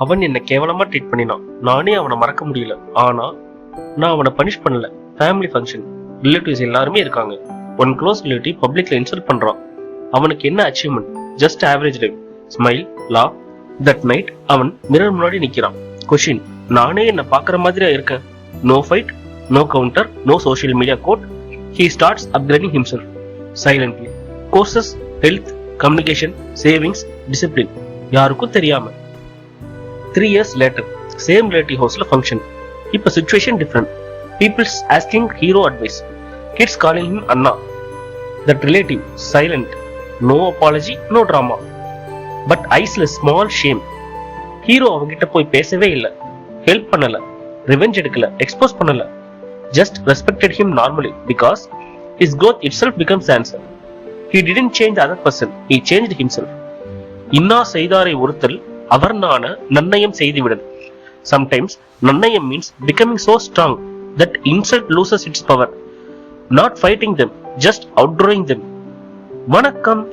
அவன் என்ன கேவலமா ட்ரீட் பண்ணினான். நானே அவனை மறக்க முடியல. ஆனா நான் அவனை பனிஷ் பண்ணல. ஃபேமிலி ஃபங்க்ஷன், ரிலேட்டிவ்ஸ் எல்லாருமே இருக்காங்க. ஒன் க்ளோஸ் ரிலேட்டிவ் பப்ளிக்ல இன்சல்ட் பண்றான். அவனுக்கு என்ன achievement? Just average life. Smile, லா. தட் நைட் அவன் மிரர் முன்னாடி நிக்கிறான். கொஷின்: நானே என்ன பாக்குற மாதிரியா இருக்கேன்? No fight, no counter, no social media code. He starts upgrading himself silently. Courses, health, communication, savings, discipline. யாருக்கும் தெரியாம. 3 years later, same relative houseல function. இப்ப situation different. People's asking hero advice. Kids calling him Anna. That relative silent. No apology, no drama. But eyesல small shame. Hero அவங்கிட்ட போய் பேசவே இல்ல, help பண்ணல, revenge எடுக்கல, expose பண்ணல. Just respected him normally because his growth itself becomes answer. He didn't change the other person, he changed himself. இன்னா செய்தாரை ஒருத்தல் அவர் நான நன்னயம் செய்துவிடல். Sometimes நன்னயம் means becoming so strong that insult loses its power. Not fighting them, just outgrowing them. வணக்கம்.